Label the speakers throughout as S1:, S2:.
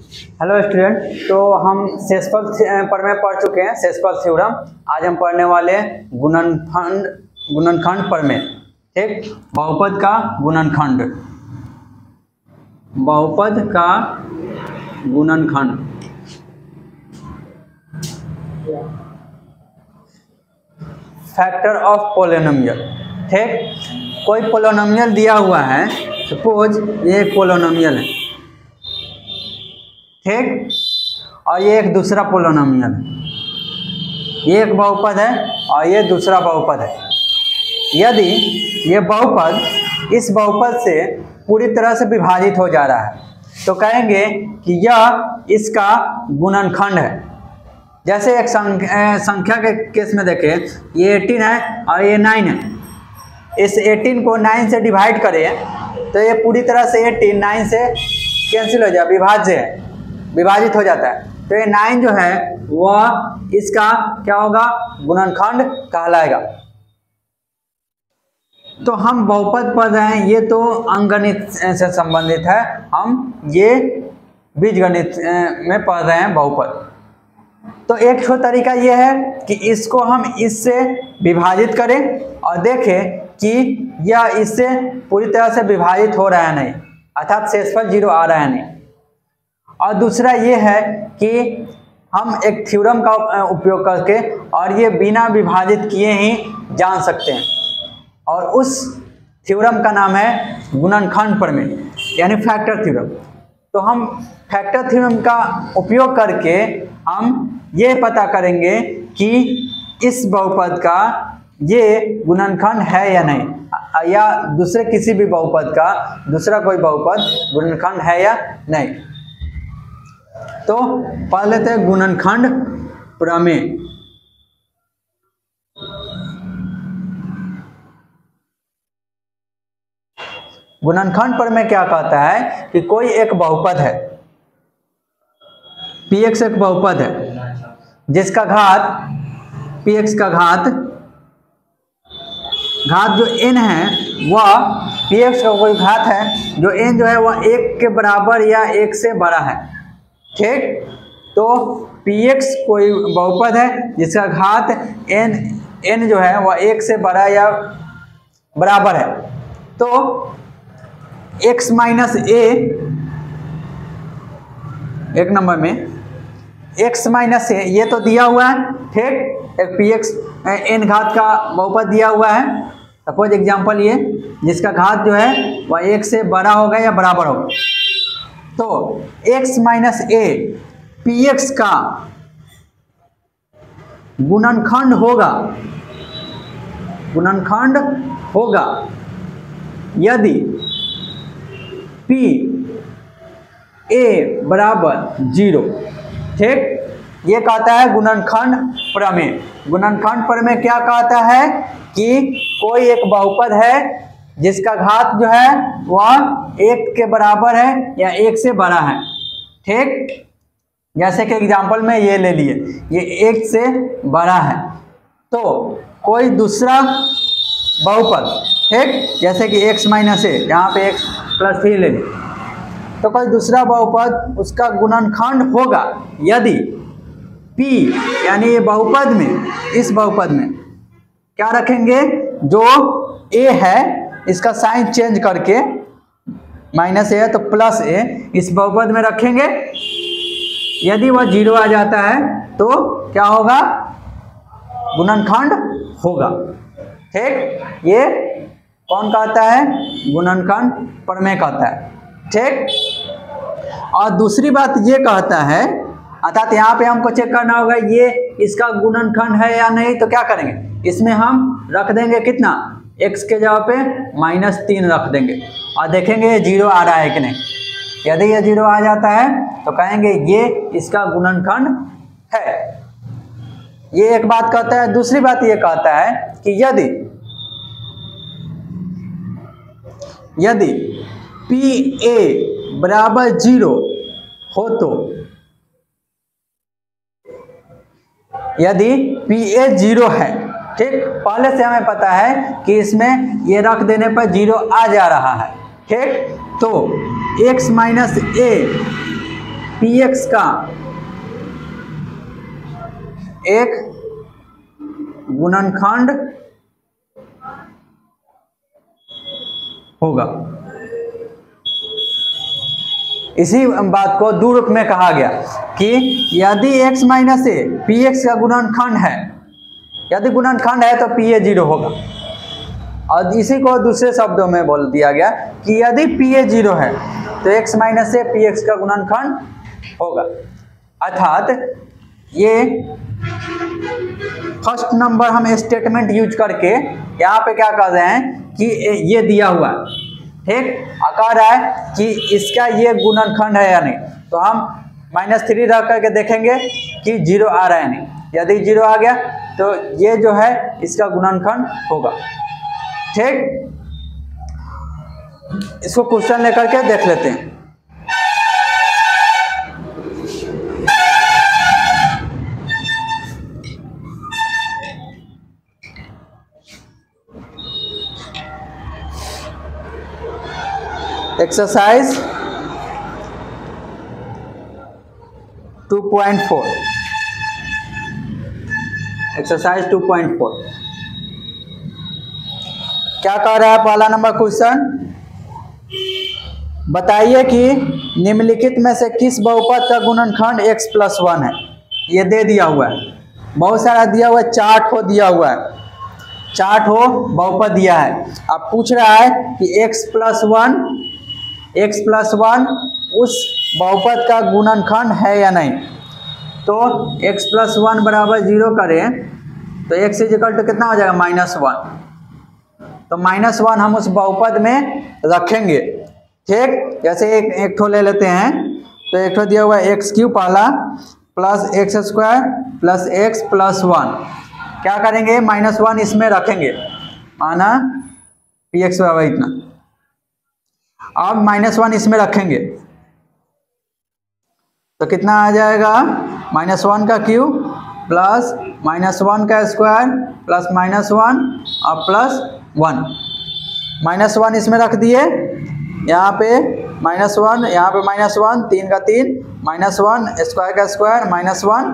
S1: Hello student, तो हम शेषफल प्रमेय पढ़ चुके हैं, शेषफल थ्योरम। आज हम पढ़ने वाले हैं गुणनखंड प्रमेय। ठीक, बहुपद का गुणनखंड, बहुपद का गुणनखंड। Factor of polynomial. ठीक, कोई पोलिनोमियल दिया हुआ है, सपोज ये एक पोलिनोमियल है, ठीक, और ये एक दूसरा पोलिनोमियल है। ये एक बहुपद है और ये दूसरा बहुपद है। यदि ये बहुपद इस बहुपद से पूरी तरह से विभाजित हो जा रहा है तो कहेंगे कि यह इसका गुणनखंड है। जैसे एक संख्या के केस में देखें, ये 18 है और ये 9 है। इस 18 को 9 से डिवाइड करें तो ये पूरी तरह से 18 9 से कैंसिल हो जाए, विभाज्य है, विभाजित हो जाता है। तो ये 9 जो है वह इसका क्या होगा, गुणनखंड कहलाएगा। तो हम बहुपद पढ़ रहे हैं, ये तो अंकगणित से संबंधित है, हम ये बीजगणित में पढ़ रहे हैं बहुपद। तो एक तरीका ये है कि इसको हम इससे विभाजित करें और देखें कि यह इससे पूरी तरह से विभाजित हो रहा है नहीं, अर्थात शेषफल 0 आ रहा है नहीं। और दूसरा ये है कि हम एक थ्योरम का उपयोग करके और ये बिना विभाजित किए ही जान सकते हैं, और उस थ्योरम का नाम है गुणनखंड प्रमेय, यानी फैक्टर थ्योरम। तो हम फैक्टर थ्योरम का उपयोग करके हम ये पता करेंगे कि इस बहुपद का ये गुणनखंड है या नहीं, या दूसरे किसी भी बहुपद का दूसरा कोई बहुपद गुणनखंड है या नहीं। तो पढ़ लेते हैं गुणनखंड प्रमेय। गुणनखंड प्रमेय क्या कहता है कि कोई एक बहुपद है, px एक बहुपद है जिसका घात px का घात जो n है वह px का कोई घात है जो n जो है वह 1 के बराबर या 1 से बड़ा है। ठीक, तो px कोई बहुपद है जिसका घात n जो है वह 1 से बड़ा या बराबर है। तो x माइनस a, एक नंबर में x माइनस a ये तो दिया हुआ है। ठीक, एक px n घात का बहुपद दिया हुआ है। सपोज एग्जांपल ये जिसका घात जो है वह 1 से बड़ा होगा या बराबर होगा। तो x माइनस a px का गुणनखंड होगा, गुणनखंड होगा यदि p a बराबर 0। ठीक, ये कहता है गुणनखंड प्रमेय। गुणनखंड प्रमेय क्या कहता है कि कोई एक बहुपद है जिसका घात जो है वह 1 के बराबर है या 1 से बड़ा है। ठीक, जैसे कि एग्जांपल में ये ले लिए, ये 1 से बड़ा है। तो कोई दूसरा बहुपद, ठीक, जैसे कि x माइनस a, यहाँ पे x प्लस 3 ले ली, तो कोई दूसरा बहुपद उसका गुणनखंड होगा यदि p, यानी ये बहुपद में, इस बहुपद में क्या रखेंगे, जो a है इसका साइन चेंज करके माइनस a है तो प्लस a इस बहुपद में रखेंगे। यदि वह 0 आ जाता है तो क्या होगा, गुणनखंड होगा। ठीक, ये कौन कहता है, गुणनखंड प्रमेय कहता है। ठीक, और दूसरी बात ये कहता है, अर्थात यहाँ पे हमको चेक करना होगा ये इसका गुणनखंड है या नहीं। तो क्या करेंगे, इसमें हम रख देंगे कितना, x के जगह पे -3 रख देंगे और देखेंगे ये 0 आ रहा है कि नहीं। यदि ये 0 आ जाता है तो कहेंगे ये इसका गुणनखंड है। ये एक बात कहता है। दूसरी बात ये कहता है कि यदि pa बराबर 0 हो तो, यदि pa 0 है, ठीक, पहले से हमें पता है कि इसमें ये रख देने पर 0 आ जा रहा है। ठीक, तो x माइनस a px का एक गुणनखंड होगा। इसी बात को दो रूप में कहा गया कि यदि x माइनस ए px का गुणनखंड है, यदि गुणनखंड है तो pa 0 होगा। और इसी को दूसरे शब्दों में बोल दिया गया कि यदि pa 0 है तो x माइनस ए px का गुणनखंड होगा। अर्थात ये फर्स्ट नंबर हम स्टेटमेंट यूज करके यहाँ पे क्या कर रहे हैं कि ये दिया हुआ है, ठीक, कह रहा है कि इसका ये गुणनखंड है या नहीं, तो हम -3 रख करके देखेंगे कि 0 आ रहा है नहीं। यदि 0 आ गया तो ये जो है इसका गुणनखंड होगा, ठीक। इसको क्वेश्चन लेकर के देख लेते हैं। एक्सरसाइज 2.4, एक्सरसाइज 2.4 क्या कह रहा है? पहला नंबर क्वेश्चन, बताइए कि निम्नलिखित में से किस बहुपद का गुणनखंड x + 1 है। ये दे दिया हुआ है, बहुत सारा दिया हुआ है, 4 ठो दिया हुआ है, 4 ठो बहुपद दिया है। अब पूछ रहा है कि x + 1 उस बहुपद का गुणनखंड है या नहीं। तो x + 1 बराबर 0 करें तो x = कितना हो जाएगा? -1। तो -1 हम उस बहुपद में रखेंगे, ठीक। जैसे एक ठो ले लेते हैं, तो एक ठो दिया हुआ है x³ पहला प्लस x² प्लस x + 1। क्या करेंगे? -1 इसमें रखेंगे, माना px बराबर इतना। अब -1 इसमें रखेंगे तो कितना आ जाएगा? -1 का क्यूब प्लस -1 का स्क्वायर प्लस -1 और प्लस 1। -1 इसमें रख दिए, यहाँ पे -1, यहाँ पे -1, 3 का 3, -1 स्क्वायर का स्क्वायर -1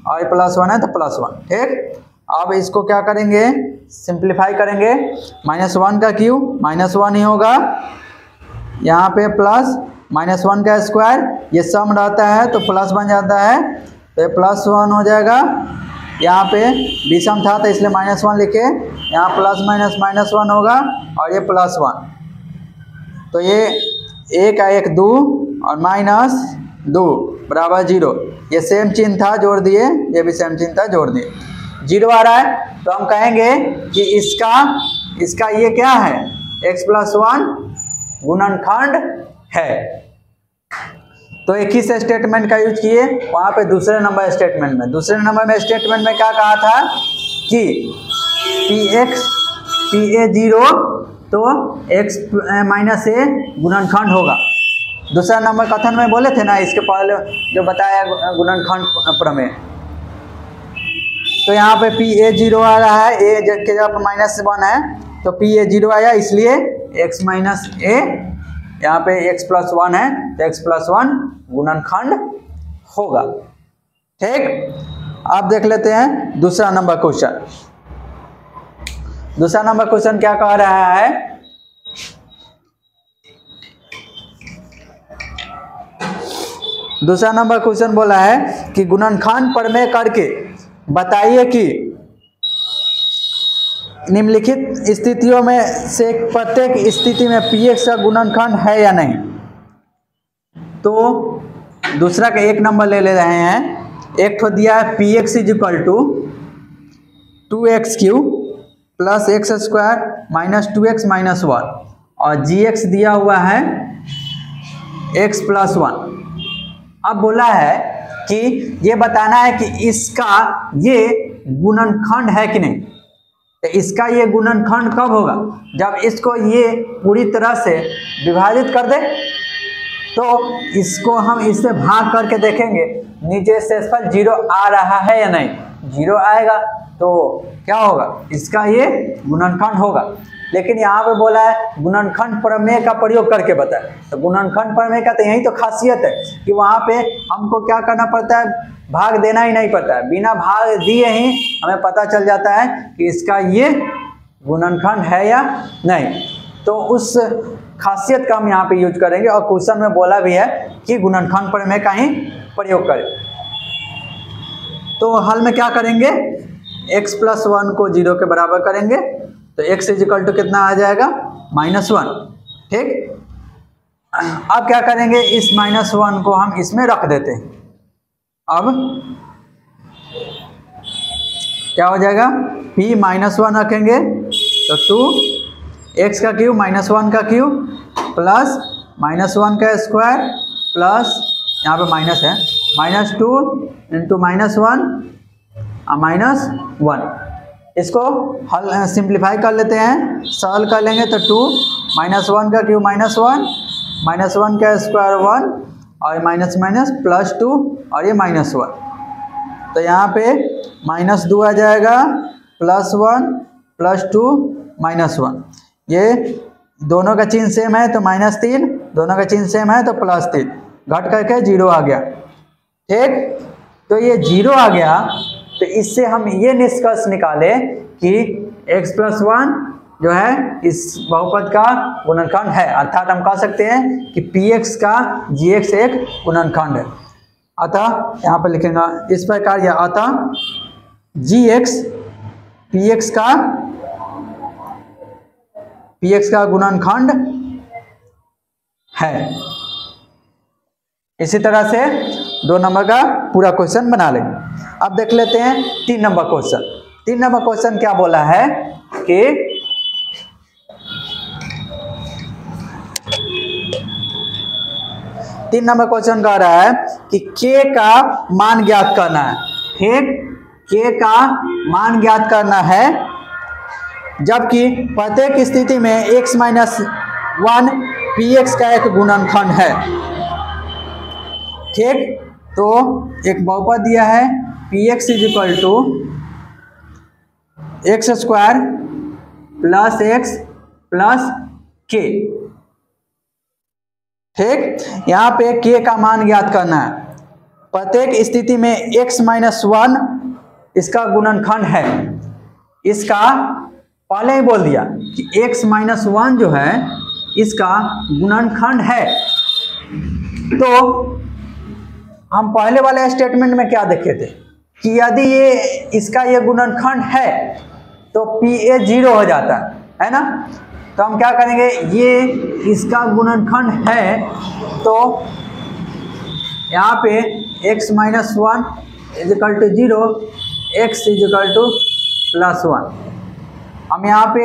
S1: और +1 है तो +1, ठीक। अब इसको क्या करेंगे? सिंप्लीफाई करेंगे। -1 का क्यूब -1 ही होगा, यहाँ पे प्लस -1 का स्क्वायर, ये सम रहता है तो प्लस बन जाता है, तो +1 हो जाएगा। यहाँ पे विषम था तो इसलिए -1 लिखे, यहाँ प्लस माइनस -1 होगा और ये +1। तो ये 1 का 1 2 और -2 बराबर 0। ये सेम चिन्ह था, जोड़ दिए, ये भी सेम चिन्ह था, जोड़ दिए, 0 आ रहा है। तो हम कहेंगे कि इसका ये क्या है? x + 1 गुणनखंड है। तो एक ही से स्टेटमेंट का यूज किए, वहाँ पे दूसरे नंबर स्टेटमेंट में क्या कहा था कि pa 0 तो x - a गुणनखंड होगा। दूसरा नंबर कथन में बोले थे ना, इसके पहले जो बताया गुणनखंड प्रमेय। तो यहाँ पे pa 0 आ रहा है, a के जब -1 है तो pa 0 आया, इसलिए x - a, यहाँ पे x + 1 है तो x + 1 गुणनखंड होगा, ठीक। अब देख लेते हैं दूसरा नंबर क्वेश्चन। दूसरा नंबर क्वेश्चन क्या कह रहा है? दूसरा नंबर क्वेश्चन बोला है कि गुणनखंड प्रमेय करके बताइए कि निम्नलिखित स्थितियों में से प्रत्येक स्थिति में px का गुणनखंड है या नहीं। तो दूसरा का एक नंबर ले रहे हैं। एक तो दिया है px = 2x³ plus x² -2x - 1 और gx दिया हुआ है x + 1। अब बोला है कि ये बताना है कि इसका ये गुणनखंड है कि नहीं। तो इसका ये गुणनखंड कब होगा? जब इसको ये पूरी तरह से विभाजित कर दे, तो इसको हम इससे भाग करके देखेंगे नीचे शेषफल 0 आ रहा है या नहीं। 0 आएगा तो क्या होगा? इसका ये गुणनखंड होगा। लेकिन यहाँ पे बोला है गुणनखंड प्रमेय का प्रयोग करके बताए। तो गुणनखंड प्रमेय का तो यही तो खासियत है कि वहाँ पे हमको क्या करना पड़ता है, भाग देना ही नहीं पड़ता है, बिना भाग दिए ही हमें पता चल जाता है कि इसका ये गुणनखंड है या नहीं। तो उस खासियत का हम यहाँ पे यूज करेंगे और क्वेश्चन में बोला भी है कि गुणनखंड प्रमेय का ही प्रयोग करें। तो हल में क्या करेंगे, x + 1 को 0 के बराबर करेंगे तो x = कितना आ जाएगा, -1। ठीक, अब क्या करेंगे, इस -1 को हम इसमें रख देते हैं। अब क्या हो जाएगा, p -1 रखेंगे तो 2x का क्यूब -1 का क्यूब प्लस -1 का स्क्वायर प्लस यहाँ पे माइनस है -2 × -1 इसको हल सिंप्लीफाई कर लेते हैं, सॉल्व कर लेंगे तो 2 -1 का क्यूब -1 -1 का स्क्वायर 1 और माइनस +2 और ये -1। तो यहाँ पे -2 आ जाएगा +1 +2 -1। ये दोनों का चिन्ह सेम है तो -3, दोनों का चिन्ह सेम है तो +3, घट करके 0 आ गया। ठीक, तो ये 0 आ गया तो इससे हम ये निष्कर्ष निकाले कि x + 1 जो है इस बहुपद का गुणनखंड है, अर्थात हम कह सकते हैं कि px का gx एक गुणनखंड है। अतः यहाँ पर लिखेंगे इस प्रकार, या अतः gx px का गुणनखंड है। इसी तरह से 2 नंबर का पूरा क्वेश्चन बना लेंगे। अब देख लेते हैं 3 नंबर क्वेश्चन। 3 नंबर क्वेश्चन क्या बोला है कि 3 नंबर क्वेश्चन कह रहा है कि k का मान ज्ञात करना है। ठीक, k का मान ज्ञात करना है जबकि प्रत्येक स्थिति में x - 1 px का एक गुणनखंड है। ठीक, तो एक बहुपद दिया है px = x² + x + k। ठीक, यहाँ पे k का मान ज्ञात करना है। प्रत्येक स्थिति में x - 1 इसका गुणनखंड है। इसका पहले ही बोल दिया कि x - 1 जो है इसका गुणनखंड है। तो हम पहले वाले स्टेटमेंट में क्या देखे थे कि यदि ये इसका ये गुणनखंड है तो PA 0 हो जाता है ना। तो हम क्या करेंगे, ये इसका गुणनखंड है तो यहाँ पे x - 1 = 0, x = +1, हम यहाँ पे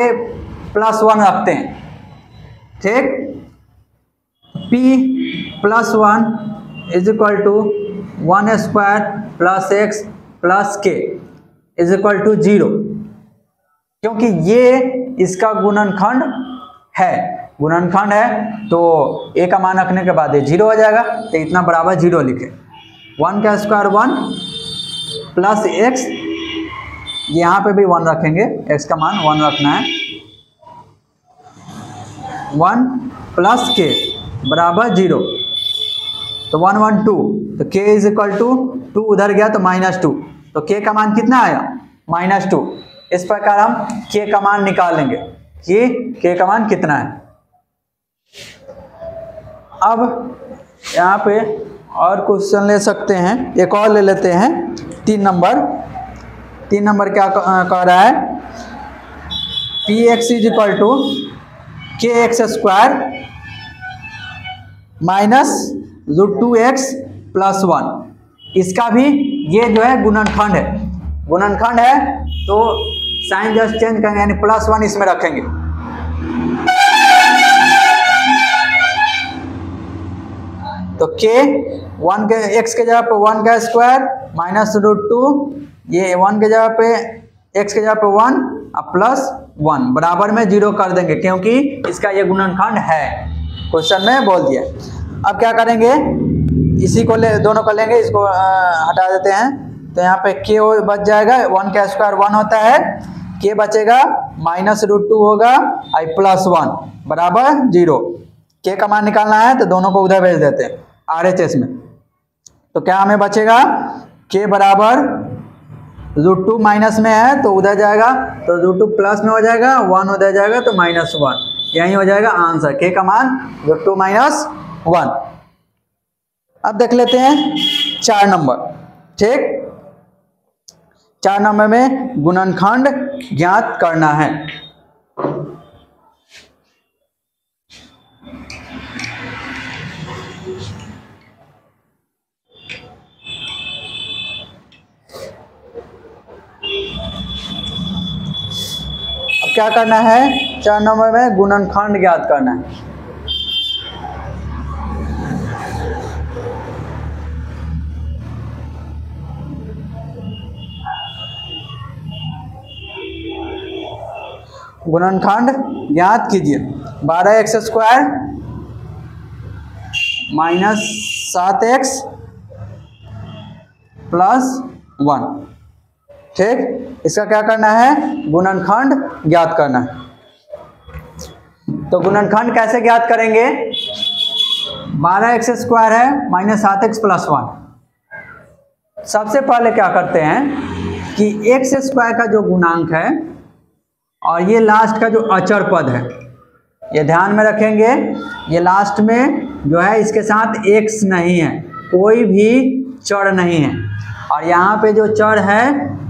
S1: +1 रखते हैं। ठीक, p + 1 = 1² + x + k = 0, क्योंकि ये इसका गुणनखंड है। गुणनखंड है तो a का मान रखने के बाद ये 0 हो जाएगा, तो इतना बराबर 0 लिखे। 1 का स्क्वायर 1 प्लस x, यहाँ पे भी 1 रखेंगे, x का मान 1 रखना है, 1 + k बराबर 0। तो 1 1 2, तो k = 2 उधर गया तो -2, तो k का मान कितना आया, -2। इस प्रकार हम k का मान निकालेंगे कि k का मान कितना है। अब यहाँ पे और क्वेश्चन ले सकते हैं, एक और ले लेते हैं 3 नंबर। 3 नंबर क्या कह रहा है, px = kx² - √2x + 1। इसका भी ये जो है गुणनखंड है। गुणनखंड है तो साइन जस्ट चेंज करेंगे, यानी +1 इसमें रखेंगे। तो k 1 के x के जगह पे 1 का स्क्वायर -√2, ये 1 के जगह पे x के जगह पे 1 और +1 बराबर में 0 कर देंगे, क्योंकि इसका ये गुणनखंड है, क्वेश्चन में बोल दिया। अब क्या करेंगे, इसी को दोनों को लेंगे, इसको हटा देते हैं। तो यहाँ पे k बच जाएगा, 1 का स्क्वायर 1 होता है, के बचेगा -√2 होगा और +1 बराबर 0। के का मान निकालना है तो दोनों को उधर भेज देते हैं RHS में। तो क्या हमें बचेगा, के बराबर √2 माइनस में है तो उधर जाएगा, तो √2 प्लस में हो जाएगा, 1 उधर जाएगा तो -1, यही हो जाएगा आंसर। के का मान √2 - 1। अब देख लेते हैं 4 नंबर। ठीक, 4 नंबर में गुणनखंड ज्ञात करना है। अब क्या करना है, 4 नंबर में गुणनखंड ज्ञात करना है। गुणनखंड ज्ञात कीजिए। 12x² - 7x + 1। ठीक, इसका क्या करना है, गुणनखंड ज्ञात करना है। तो गुणनखंड कैसे ज्ञात करेंगे, 12x² है -7x + 1। सबसे पहले क्या करते हैं कि x² का जो गुणांक है और ये लास्ट का जो अचर पद है, ये ध्यान में रखेंगे। ये लास्ट में जो है इसके साथ x नहीं है, कोई भी चर नहीं है, और यहाँ पे जो चर है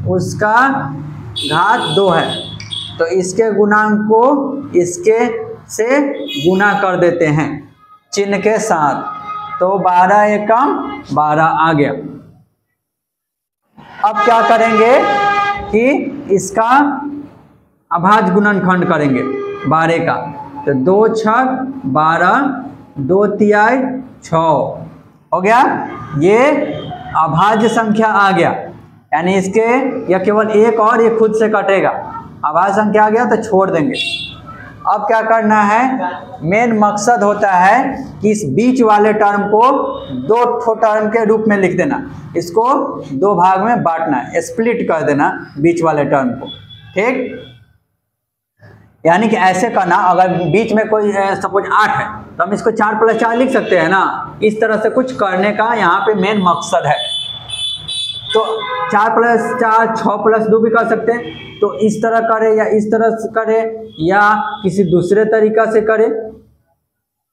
S1: उसका घात 2 है, तो इसके गुणांक को इसके से गुना कर देते हैं चिन्ह के साथ, तो 12 एकम 12 आ गया। अब क्या करेंगे कि इसका अभाज्य गुणनखंड करेंगे 12 का, तो 2 × 6 = 12, 2 × 6 हो गया। ये अभाज्य संख्या आ गया, यानी इसके या केवल एक और ये खुद से कटेगा, अभाज्य संख्या आ गया तो छोड़ देंगे। अब क्या करना है, मेन मकसद होता है कि इस बीच वाले टर्म को 2 टर्म के रूप में लिख देना, इसको 2 भाग में बांटना है, स्प्लिट कर देना बीच वाले टर्म को। ठीक, यानी कि ऐसे करना, अगर बीच में कोई सपोज 8 है तो हम इसको 4 + 4 लिख सकते हैं ना, इस तरह से कुछ करने का यहाँ पे मेन मकसद है। तो 4 + 4 6 + 2 भी कर सकते हैं, तो इस तरह करे या इस तरह से करे या किसी दूसरे तरीका से करे,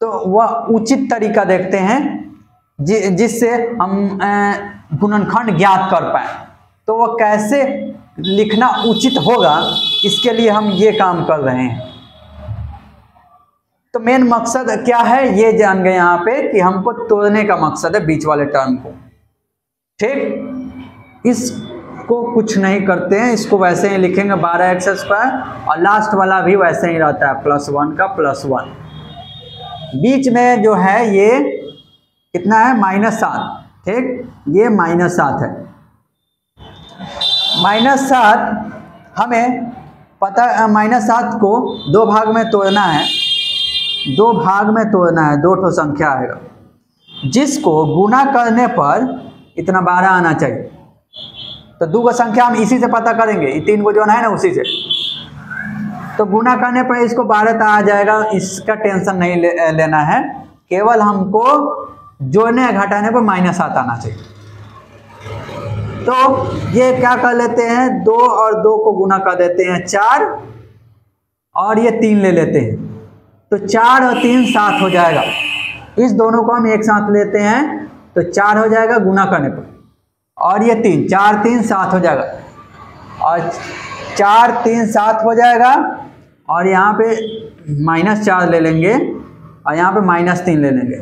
S1: तो वह उचित तरीका देखते हैं जिससे हम गुणनखंड ज्ञात कर पाए। तो वह कैसे लिखना उचित होगा, इसके लिए हम ये काम कर रहे हैं। तो मेन मकसद क्या है ये जान गए यहाँ पे कि हमको तोड़ने का मकसद है बीच वाले टर्म को। ठीक, इसको कुछ नहीं करते हैं, इसको वैसे ही लिखेंगे 12x², और लास्ट वाला भी वैसे ही रहता है +1 का +1। बीच में जो है ये कितना है, -7। ठीक, ये -7 है। -7 हमें पता, -7 को 2 भाग में तोड़ना है, 2 भाग में तोड़ना है, 2 ठो संख्या आएगा जिसको गुना करने पर इतना 12 आना चाहिए। तो 2 संख्या हम इसी से पता करेंगे, 3 को जो है ना उसी से, तो गुना करने पर इसको 12 आ जाएगा, इसका टेंशन नहीं लेना है, केवल हमको जोड़ने घटाने पर -7 आना चाहिए। तो ये क्या कर लेते हैं, 2 और 2 को गुना कर देते हैं 4, और ये 3 ले लेते हैं, तो 4 और 3 7 हो जाएगा। इस दोनों को हम एक साथ लेते हैं तो 4 हो जाएगा गुना करने पर, और ये 3, 4 3 7 हो जाएगा, और 4 3 7 हो जाएगा, और यहाँ पे -4 ले लेंगे और यहाँ पे -3 ले लेंगे,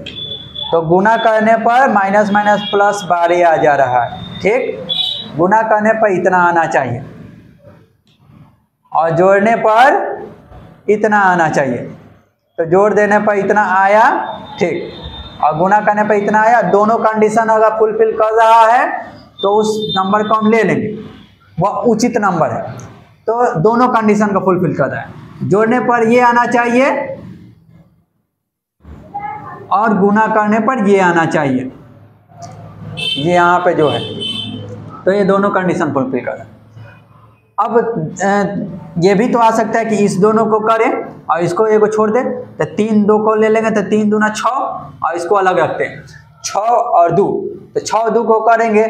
S1: तो गुना करने पर माइनस प्लस 12 आ जा रहा है। ठीक, गुना करने पर इतना आना चाहिए और जोड़ने पर इतना आना चाहिए, तो जोड़ देने पर इतना आया। ठीक, और गुना करने पर इतना आया। दोनों कंडीशन अगर फुलफिल कर रहा है तो उस नंबर को हम ले लेंगे, वह उचित नंबर है, तो दोनों कंडीशन को फुलफिल कर रहा है। जोड़ने पर ये आना चाहिए और गुना करने पर ये आना चाहिए, ये यहाँ पे जो है, तो ये दोनों कंडीशन फुलफिल कर रहा है। अब ये भी तो आ सकता है कि इस दोनों को करें और इसको एक को छोड़ दे, तो 3 2 को ले लेंगे तो 3 दूना 6 और इसको अलग रखते हैं 6 और 2, तो 6 2 को करेंगे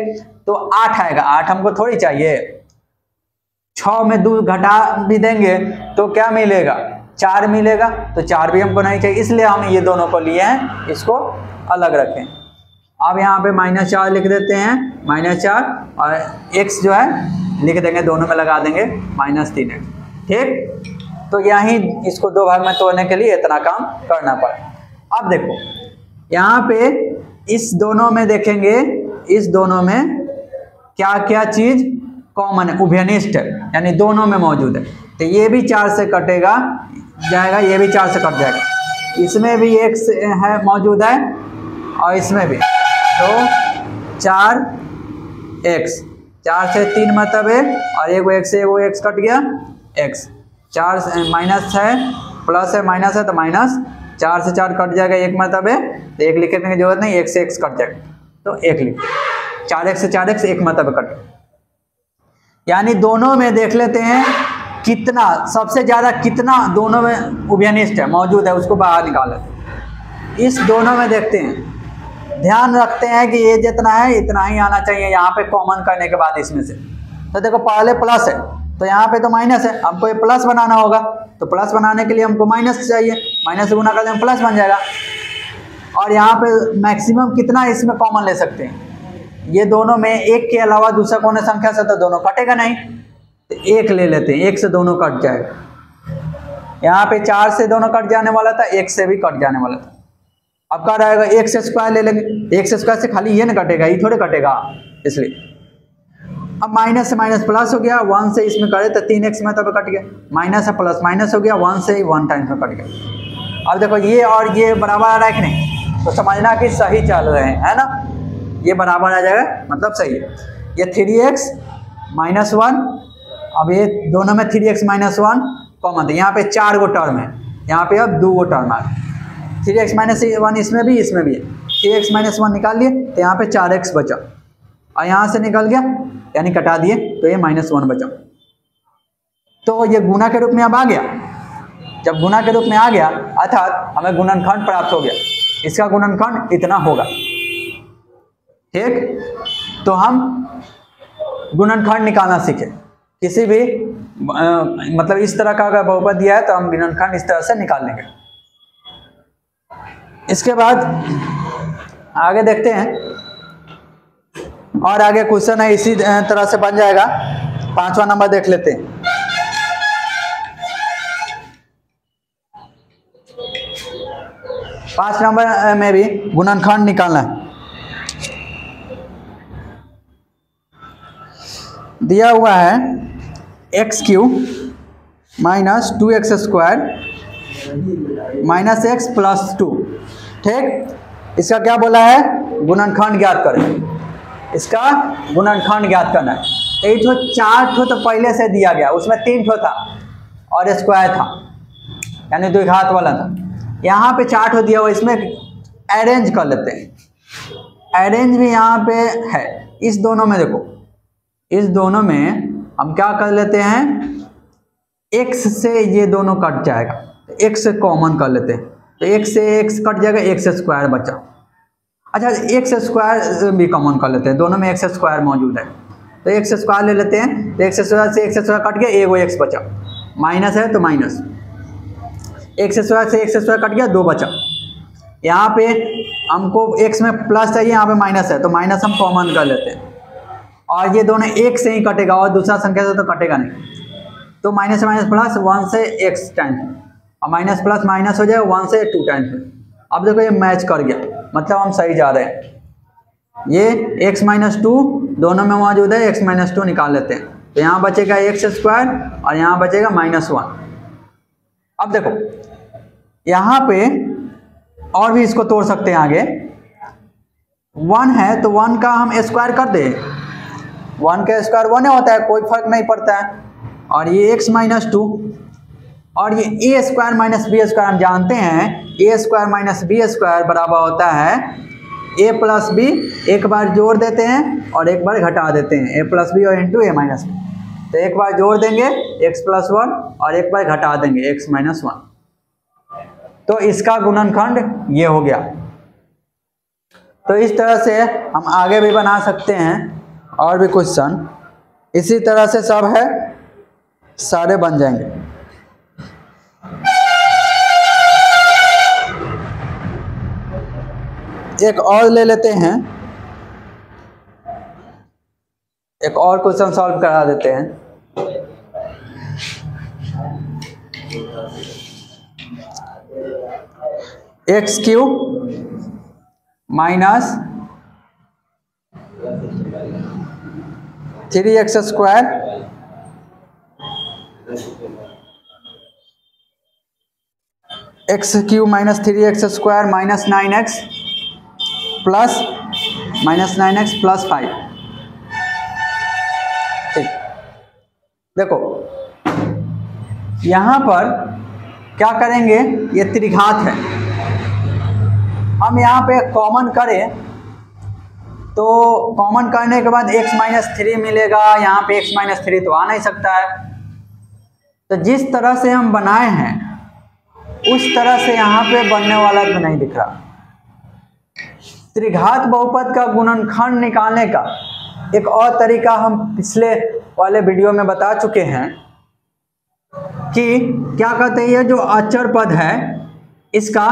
S1: तो 8 आएगा। 8 हमको थोड़ी चाहिए, 6 में 2 घटा भी देंगे तो क्या मिलेगा 4 मिलेगा, तो 4 भी हमको नहीं चाहिए, इसलिए हम ये दोनों को लिए हैं, इसको अलग रखें। अब यहाँ पे -4 लिख देते हैं, -4 और x जो है लिख देंगे, दोनों में लगा देंगे -3x। ठीक, तो यहीं इसको 2 भाग में तोड़ने के लिए इतना काम करना पड़ा। अब देखो यहाँ पे इस दोनों में देखेंगे, इस दोनों में क्या क्या चीज कॉमन है, उभयनिष्ठ है, यानी दोनों में मौजूद है। तो ये भी 4 से कटेगा जाएगा, ये भी 4 से कट जाएगा, इसमें भी x है मौजूद है और इसमें भी, तो 4x, 4 से 3 मतलब है, और एगो x से एगो x कट गया, x 4 से माइनस है, प्लस है माइनस है, तो माइनस 4 से 4 कट जाएगा, 1 मतलब है, तो 1 लिखने की जरूरत नहीं, 1 से x कट जाएगा, तो 1 लिख, 4x से 4x 1 मतलब कट। यानी दोनों में देख लेते हैं कितना, सबसे ज़्यादा कितना दोनों में उभयनिष्ठ है मौजूद है, उसको बाहर निकालें। इस दोनों में देखते हैं, ध्यान रखते हैं कि ये जितना है इतना ही आना चाहिए यहाँ पे कॉमन करने के बाद इसमें से। तो देखो पहले प्लस है तो यहाँ पे तो माइनस है, हमको ये प्लस बनाना होगा, तो प्लस बनाने के लिए हमको माइनस चाहिए, माइनस से गुना कर दें प्लस बन जाएगा। और यहाँ पे मैक्सिमम कितना इसमें कॉमन ले सकते हैं, ये दोनों में एक के अलावा दूसरा कौन है संख्या से, तो दोनों कटेगा नहीं, तो 1 ले लेते हैं, 1 से दोनों कट जाएगा। यहाँ पे 4 से दोनों कट जाने वाला था, 1 से भी कट जाने वाला था। अब क्या रहेगा, x स्क्वायर ले लेंगे, x स्क्वायर से खाली ये ना कटेगा, ये थोड़े कटेगा, इसलिए अब माइनस से माइनस प्लस हो गया, 1 से इसमें करे तो 3x में तब कट गया, माइनस से प्लस माइनस हो गया, 1 से ही 1 टाइम्स में कट गया। अब देखो ये और ये बराबर आ रहा है कि नहीं, तो समझना कि सही चल रहे हैं, है ना, ये बराबर आ जाएगा मतलब सही है। ये 3x - 1, अब ये दोनों में 3x - 1 कॉमन है, यहाँ पे 4 गो टर्म है, यहाँ पे अब 2 गो टर्म आ रहा है, 3x - 1 इसमें भी है, 3x - 1 निकाल लिए तो यहाँ पे 4x बचा, और यहाँ से निकल गया यानी कटा दिए तो ये -1 बचा। तो ये गुना के रूप में अब आ गया, जब गुना के रूप में आ गया अर्थात हमें गुणनखंड प्राप्त हो गया, इसका गुणनखंड इतना होगा। ठीक, तो हम गुणनखंड निकालना सीखे, किसी भी मतलब इस तरह का अगर बहुपद दिया है तो हम गुणनखंड इस तरह से निकाल लेंगे। इसके बाद आगे देखते हैं, और आगे क्वेश्चन है इसी तरह से बन जाएगा। 5वां नंबर देख लेते हैं। पाँच नंबर में भी गुणनखंड निकालना है। दिया हुआ है x³ - 2x² - x + 2। ठीक, इसका क्या बोला है, गुणनखंड ज्ञात करें, इसका गुणनखंड ज्ञात करना है। एक ठो 4 ठो तो पहले से दिया गया, उसमें 3 ठो था और स्क्वायर था, यानी द्विघात वाला था। यहाँ पे 4 ठो दिया हुआ, इसमें अरेंज कर लेते हैं। अरेंज भी यहाँ पे है, इस दोनों में देखो, इस दोनों में हम क्या कर लेते हैं, x से ये दोनों कट जाएगा, x से कॉमन कर लेते हैं, तो x से x कट जाएगा, x² बचा। अच्छा, x² भी कॉमन कर लेते हैं, दोनों में x² मौजूद है, तो x² ले लेते हैं, तो x² से x² कट गया, एगो x बचा, माइनस है तो माइनस, x² से x² कट गया, 2 बचा। यहाँ पे हमको x में प्लस चाहिए, यहाँ पे माइनस है तो माइनस हम कॉमन कर लेते हैं, और ये दोनों 1 से ही कटेगा और दूसरा संख्या से तो कटेगा नहीं, तो माइनस से माइनस प्लस 1 से x टाइम्स, और माइनस प्लस माइनस हो जाएगा 1 से 2 टाइम्स में। अब देखो ये मैच कर गया, मतलब हम सही जा रहे हैं। ये x - 2 दोनों में मौजूद है, x - 2 निकाल लेते हैं, तो यहाँ बचेगा x² और यहाँ बचेगा -1। अब देखो यहाँ पे और भी इसको तोड़ सकते हैं आगे, 1 है तो 1 का हम स्क्वायर कर दें, 1 का स्क्वायर 1 होता है, कोई फर्क नहीं पड़ता है। और ये x - 2 और ये a² - b² हम जानते हैं, a² - b² बराबर होता है a + b, एक बार जोड़ देते हैं और एक बार घटा देते हैं, a + b और इंटू a - b। तो एक बार जोड़ देंगे x+1 और एक बार घटा देंगे x-1, तो इसका गुणनखंड ये हो गया। तो इस तरह से हम आगे भी बना सकते हैं और भी क्वेश्चन इसी तरह से सब है, सारे बन जाएंगे। एक और ले लेते हैं, एक और क्वेश्चन सॉल्व करा देते हैं। x³ minus 3x² x³ minus 3x² minus 9x plus -9x+5। ठीक, देखो यहाँ पर क्या करेंगे, ये त्रिघात है, हम यहाँ पे कॉमन करें तो कॉमन करने के बाद x-3 मिलेगा, यहाँ पे x-3 तो आ नहीं सकता है। तो जिस तरह से हम बनाए हैं उस तरह से यहाँ पे बनने वाला तो नहीं दिख रहा। त्रिघात बहुपद का गुणनखंड निकालने का एक और तरीका हम पिछले वाले वीडियो में बता चुके हैं कि क्या कहते हैं, ये जो अचर पद है इसका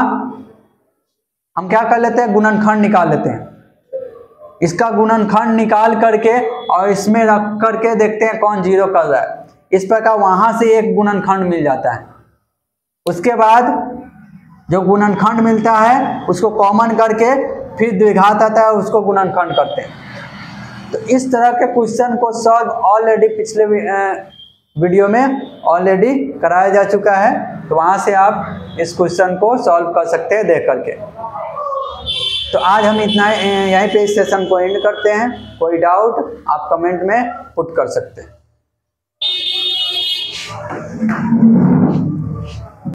S1: हम क्या कर लेते हैं, गुणनखंड निकाल लेते हैं। इसका गुणनखंड निकाल करके और इसमें रख करके देखते हैं कौन जीरो कर रहा है। इस प्रकार वहां से एक गुणनखंड मिल जाता है। उसके बाद जो गुणनखंड मिलता है उसको कॉमन करके फिर द्विघात आता है, उसको गुणनखंड करते हैं। तो इस तरह के क्वेश्चन को सॉल्व ऑलरेडी पिछले वीडियो में ऑलरेडी कराया जा चुका है, तो वहाँ से आप इस क्वेश्चन को सॉल्व कर सकते हैं देख करके। तो आज हम इतना यहीं पे इस सेशन को एंड करते हैं। कोई डाउट आप कमेंट में पुट कर सकते हैं।